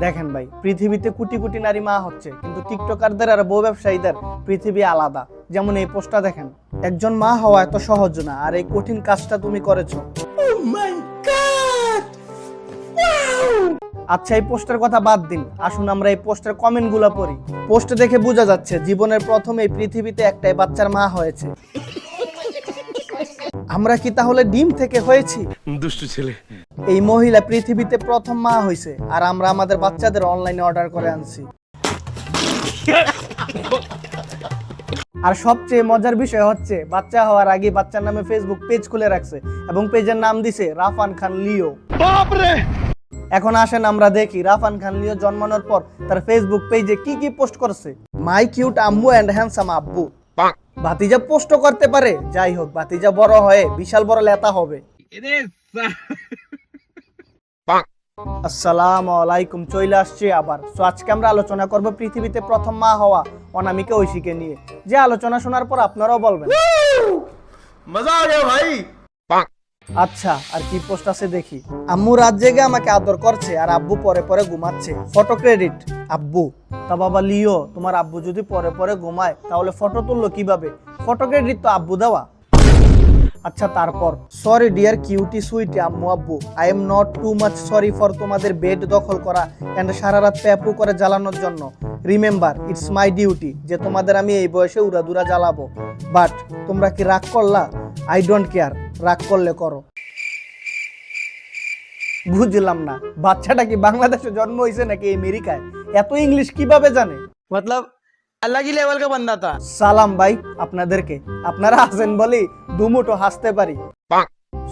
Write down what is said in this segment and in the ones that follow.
দেখেন ভাই, পৃথিবীতে কোটি কোটি নারী মা হচ্ছে, কিন্তু টিকটকারদের আর বউ ব্যবসায়ীদের পৃথিবী আলাদা। যেমন এই পোস্টটা দেখেন, একজন মা হওয়া এত সহজ না, আর এই কঠিন কাজটা তুমি করেছো। আচ্ছা, এই পোস্টের কথা বাদ দিন, আসুন আমরা এই পোস্টের কমেন্ট গুলা পড়ি। পোস্ট দেখে বোঝা যাচ্ছে জীবনের প্রথম এই পৃথিবীতে একটাই বাচ্চার মা হয়েছে। আমরা কি তাহলে ডিম থেকে হয়েছি? দুষ্টু ছেলে। এই মহিলা পৃথিবীতে প্রথম মা হয়েছে, আর আমরা আমাদের বাচ্চাদের অনলাইনে অর্ডার করে আনছি। আর সবচেয়ে মজার বিষয় হচ্ছে, বাচ্চা হওয়ার আগে বাচ্চার নামে ফেসবুক পেজ খুলে রাখছে এবং পেজের নাম দিছে রাফান খান লিও। এখন আসেন আমরা দেখি রাফান খান লিও জন্মানোর পর তার ফেসবুক পেজে কি কি পোস্ট করছে। মাই কিউট আম্মু এন্ড হ্যান্ডসাম আব্বু। ভাতিজা পোস্ট করতে পারে, যাই হোক ভাতিজা বড় হয়ে বিশাল বড় লেতা হবে। আসসালামু আলাইকুম, চলে আসছি আবার। সো আজকে আমরা আলোচনা করব পৃথিবীতে প্রথম মা হওয়া অনামিকা ঐশীকে নিয়ে, যে আলোচনা শোনার পর আপনারাও বলবেন মজা আ গয়া ভাই। আচ্ছা, আর কি পোস্ট আছে দেখি। আম্মু রাত জেগে আমাকে আদর করছে আর আব্বু পরে পরে ঘুমাচ্ছে। ফটো ক্রেডিট আব্বু। তা বাবা লিও, তোমার আব্বু যদি পরে পরে ঘুমায় তাহলে ফটো তুললো কিভাবে? ফটো ক্রেডিট তো আব্বু দেওয়া। আচ্ছা, তারপর সরি ডিয়ার কিউটি সুইটি আম্মু আব্বু, I am not too much sorry for তোমাদের বেড দখল করা এন্ড সারা রাত প্যাপু করে জ্বালানোর জন্য। রিমেম্বার ইটস মাই ডিউটি, যে তোমাদের আমি এই বয়সে উড়াদুরা জ্বালাবো। বাট তোমরা কি রাগ করলা? আই ডোন্ট কেয়ার, রাগ করলে করো। বুঝলাম না, বাচ্চাটা কি বাংলাদেশে জন্ম হয়েছে নাকি আমেরিকায়? এত ইংলিশ কিভাবে জানে? मतलब अलग ही लेवल का बंदा था। সালাম ভাই আপনাদেরকে, আপনারা আছেন বলি দুমুটো হাসতে পারি।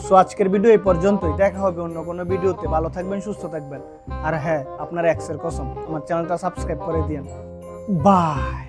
সো আজকের ভিডিও এই পর্যন্তই, দেখা হবে অন্য কোনো ভিডিওতে। ভালো থাকবেন, সুস্থ থাকবেন, আর হ্যাঁ, আপনার এক্সের কসম আমার চ্যানেলটা সাবস্ক্রাইব করে দিয়েন। বাই।